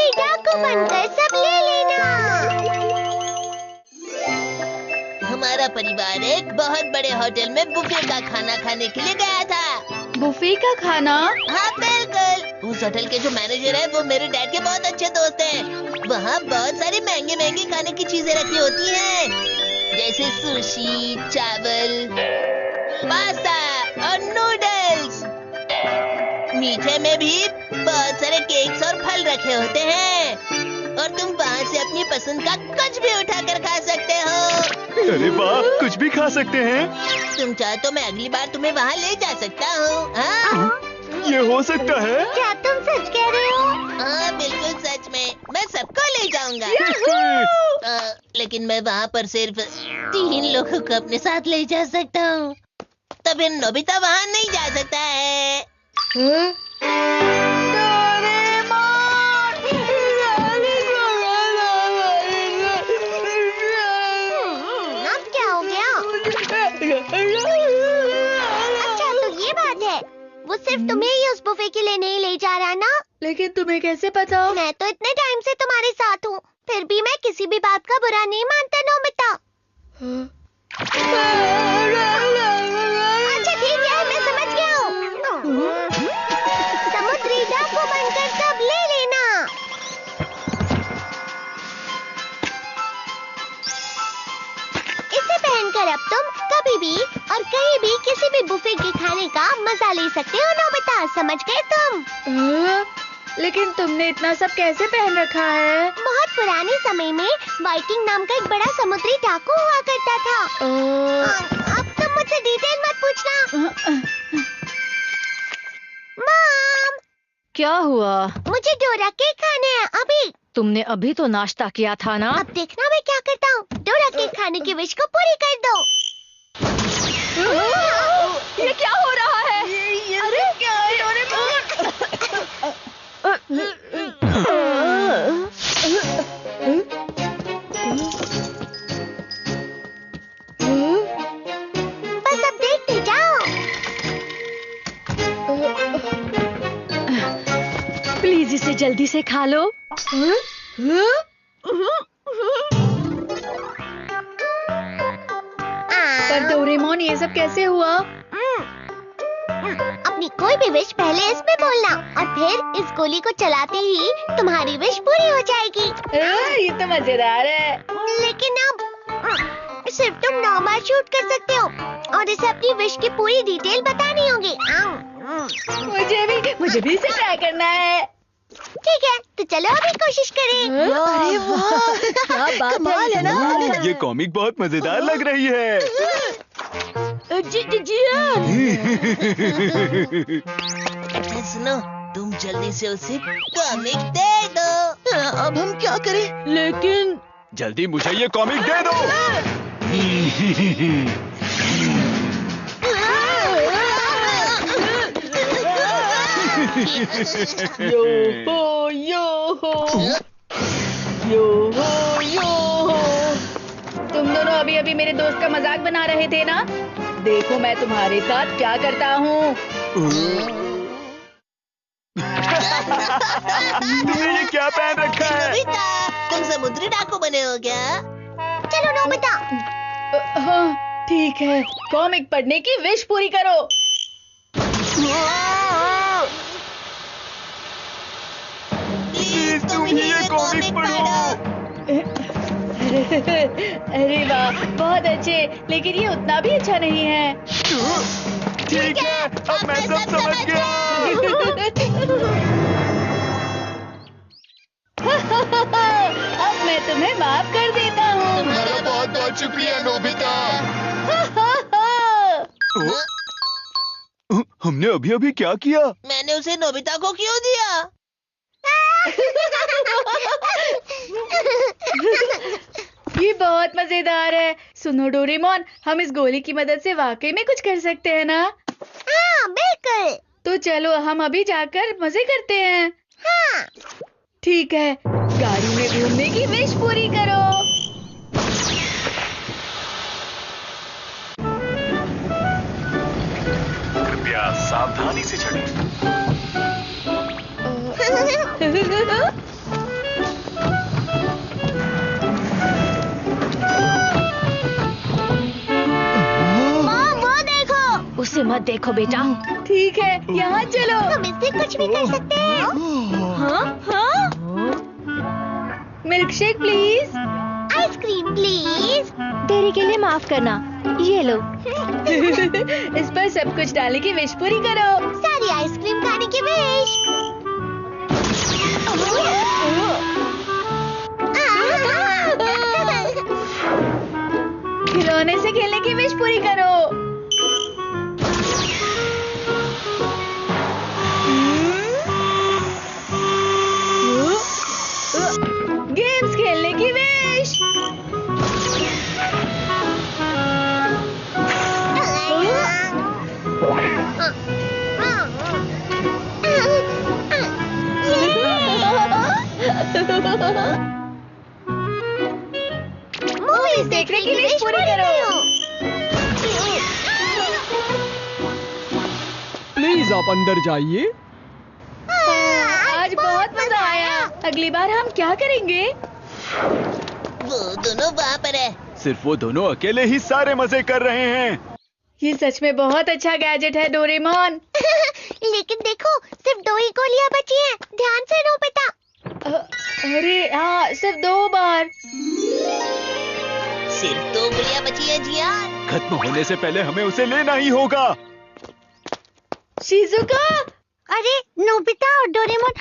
समुद्री डाकू बनकर सब ले लेना। हमारा परिवार एक बहुत बड़े होटल में बुफे का खाना खाने के लिए गया था। बुफे का खाना? हाँ बिल्कुल। उस होटल के जो मैनेजर है वो मेरे डैड के बहुत अच्छे दोस्त हैं। वहाँ बहुत सारी महंगी महंगी खाने की चीजें रखी होती हैं, जैसे सुशी, चावल, पास्ता और नूडल्स। मीठे में भी बहुत सारे केक्स और फल रखे होते हैं और तुम वहाँ से अपनी पसंद का कुछ भी उठाकर खा सकते हो। अरे वाह, कुछ भी खा सकते हैं। तुम चाहो तो मैं अगली बार तुम्हें वहाँ ले जा सकता हूँ। हाँ? ये हो सकता है? क्या तुम सच कह रहे हो? हाँ बिल्कुल सच में, मैं सबको ले जाऊंगा। लेकिन मैं वहाँ पर सिर्फ 3 लोगों को अपने साथ ले जा सकता हूँ, तो फिर नोबिता वहाँ नहीं जा सकता है। अब क्या हो गया? अच्छा तो ये बात है, वो सिर्फ तुम्हें ही उस बुफे के लिए नहीं ले जा रहा ना? लेकिन तुम्हें कैसे पता? मैं तो इतने टाइम से तुम्हारे साथ हूँ, फिर भी मैं किसी भी बात का बुरा नहीं मानता नोबिता। अच्छा ठीक है, मैं समझ गया हूँ। समुद्री डाकू बनकर सब ले लेना। इसे पहनकर अब तुम कभी भी और कहीं भी किसी भी बुफे के खाने का मजा ले सकते हो नोबिता, समझ गए तुम? लेकिन तुमने इतना सब कैसे पहन रखा है? बहुत पुराने समय में वाइकिंग नाम का एक बड़ा समुद्री डाकू हुआ करता था। अब तुम मुझसे डिटेल मत पूछना। मॉम! क्या हुआ? मुझे डोरा केक खाने हैं अभी। तुमने अभी तो नाश्ता किया था ना? अब देखना मैं क्या करता हूँ। डोरा केक खाने की विश को पूरी कर दो। ये क्या हो रहा है? अरे क्या है डोरेमोन? बस अब देखते जाओ। प्लीज इसे जल्दी से खा लो। पर डोरेमोन ये सब कैसे हुआ? अपनी कोई भी विश पहले इसमें बोलना और फिर इस गोली को चलाते ही तुम्हारी विश पूरी हो जाएगी। ये तो मजेदार है। लेकिन अब सिर्फ तुम 9 बार शूट कर सकते हो और इसे अपनी विश की पूरी डिटेल बतानी होगी। मुझे भी इसे ट्राई करना है। ठीक है, तो चलो अभी कोशिश करें। अरे वाह, क्या बात है ना? ये कॉमिक बहुत मजेदार लग रही है। जी अच्छा सुनो, तुम जल्दी से उसे कॉमिक दे दो। अब हम क्या करें? लेकिन जल्दी मुझे ये कॉमिक दे दो। यो हो यो हो यो हो यो हो। तुम दोनों अभी अभी मेरे दोस्त का मजाक बना रहे थे ना? देखो मैं तुम्हारे साथ क्या करता हूँ। तुमने ये क्या पहन रखा है? नोबिता, तुम समुद्री डाकू बने हो क्या? चलो नोबिता। हाँ ठीक है, कॉमिक पढ़ने की विश पूरी करो। प्लीज तुम ही ये कॉमिक पढ़ो। अरे वाह, बहुत अच्छे, लेकिन ये उतना भी अच्छा नहीं है। ठीक है, अब मैं सब समझ गया। अब मैं तुम्हें माफ कर देता हूँ। तुम्हारा बहुत बहुत शुक्रिया नोबिता। हमने अभी अभी क्या किया? मैंने उसे नोबिता को क्यों दिया? ये बहुत मजेदार है। सुनो डोरेमोन, हम इस गोली की मदद से वाकई में कुछ कर सकते हैं ना? हाँ बिल्कुल। तो चलो हम अभी जाकर मजे करते हैं। हाँ। ठीक है, गाड़ी में घूमने की विश पूरी करो। कृपया सावधानी से चढ़ें। मुझे मत देखो बेटा। ठीक है, यहाँ चलो। हम इससे कुछ भी कर सकते हैं। हाँ हाँ। Milk shake please. Ice cream please. देरी के लिए माफ करना, ये लो। इस पर सब कुछ डालने की विश पूरी करो। सारी आइसक्रीम खाने की विश। खिलौने से खेलने की विश पूरी करो। गेम्स खेलने की विश। मूवीज देखने की विश पूरी करो। प्लीज आप अंदर जाइए। आज बहुत मजा आया। अगली बार हम क्या करेंगे? वो दोनों वहाँ पर है। सिर्फ वो दोनों अकेले ही सारे मजे कर रहे हैं। ये सच में बहुत अच्छा गैजेट है डोरेमोन। लेकिन देखो, सिर्फ 2 ही गोलियां बची हैं। ध्यान से नोबिता। अरे हाँ, सिर्फ 2 बार। सिर्फ 2 गोलियां बची है जियान। खत्म होने से पहले हमें उसे लेना ही होगा। शिजुका, अरे नोबिता और डोरेमोन,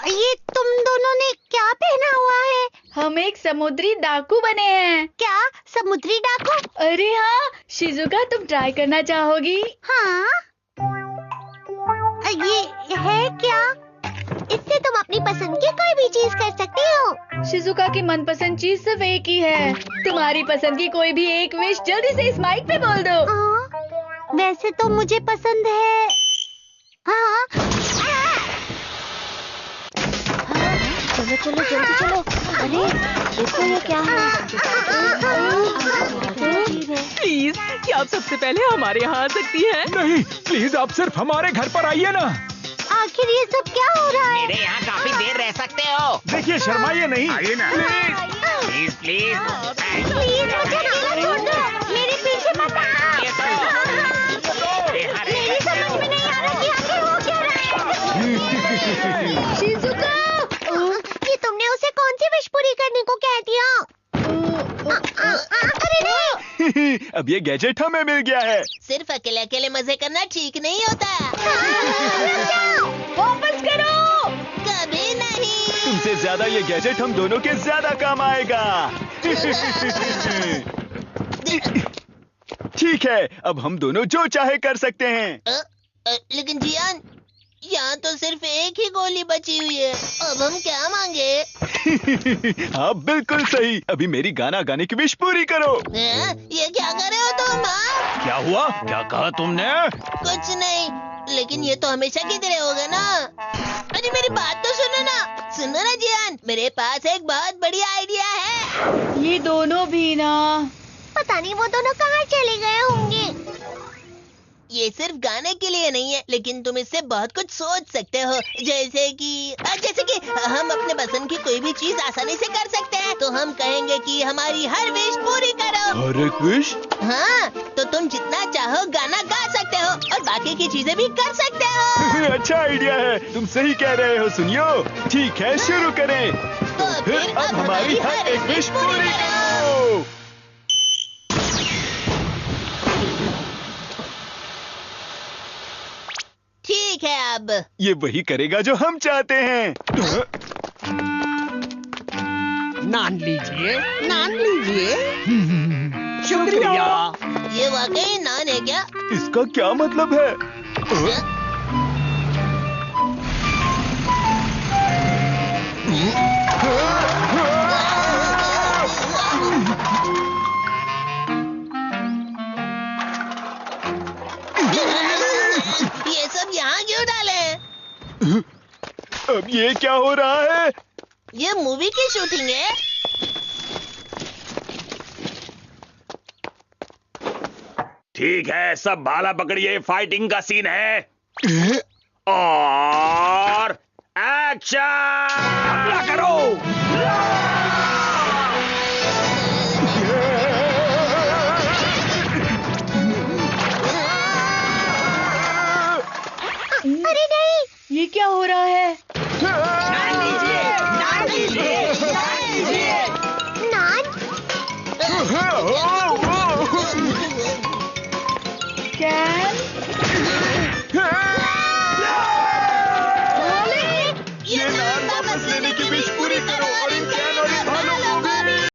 ये तुम दोनों ने क्या पहना हुआ है? हम एक समुद्री डाकू बने हैं। क्या समुद्री डाकू? अरे हाँ, शिजुका तुम ट्राई करना चाहोगी? हाँ, ये है क्या? इससे तुम अपनी पसंद की कोई भी चीज कर सकती हो। शिजुका की मनपसंद चीज सिर्फ एक ही है। तुम्हारी पसंद की कोई भी एक विश जल्दी से इस माइक पे बोल दो। वैसे तो मुझे पसंद है। हाँ, चलो चलो जल्दी चलो। अरे देखो ये क्या है? प्लीज, क्या आप सबसे पहले हमारे यहाँ आ सकती हैं? नहीं, प्लीज आप सिर्फ हमारे घर पर आइए ना। आखिर ये सब क्या हो रहा है? मेरे यहाँ काफी देर रह सकते हो। देखिए शर्माइए नहीं। आइए ना। Please please. प्लीज मुझे अकेला छोड़ दो। मेरे पीछे मत आओ। मेरी समझ में नहीं आ रहा कि आखिर हो क्या रहा है। शिजुका, ये तुमने उसे कौन सी विश पूरी करने को कह दिया? अरे नहीं। अब ये गैजेट हमें मिल गया है। सिर्फ अकेले अकेले मजे करना ठीक नहीं होता। वापस करो। कभी नहीं। तुमसे ज्यादा ये गैजेट हम दोनों के ज्यादा काम आएगा। ठीक है, अब हम दोनों जो चाहे कर सकते हैं। लेकिन जियान, यहाँ तो सिर्फ एक ही गोली बची हुई है। अब हम क्या मांगे? हाँ बिल्कुल सही। अभी मेरी गाना गाने की विश पूरी करो। ये क्या कर रहे हो तुम? हाँ? क्या हुआ? क्या कहा तुमने? कुछ नहीं, लेकिन ये तो हमेशा की तरह होगा ना। अरे मेरी बात तो सुनो ना। सुनो ना जियान, मेरे पास एक बहुत बढ़िया आइडिया है। ये दोनों भी ना। पता नहीं वो दोनों कहाँ चले गए होंगे। ये सिर्फ गाने के लिए नहीं है, लेकिन तुम इससे बहुत कुछ सोच सकते हो। जैसे कि हम अपने पसंद की कोई भी चीज आसानी से कर सकते हैं। तो हम कहेंगे कि हमारी हर विश पूरी करो। हर एक विश? हाँ, तो तुम जितना चाहो गाना गा सकते हो और बाकी की चीजें भी कर सकते हो। अच्छा आइडिया है, तुम सही कह रहे हो। सुनियो, ठीक है शुरू करें। तो फिर अब हमारी हर एक विश पूरी करो। ठीक है, अब ये वही करेगा जो हम चाहते हैं। नान लीजिए, नान लीजिए। शुक्रिया। ये वाकई नान है क्या? इसका क्या मतलब है? ये सब यहाँ क्यों डाले? अब ये क्या हो रहा है? ये मूवी की शूटिंग है। ठीक है, सब भाला पकड़िए, फाइटिंग का सीन है। और एक्शन! हमला करो! ये क्या हो रहा है? नान लीजिए।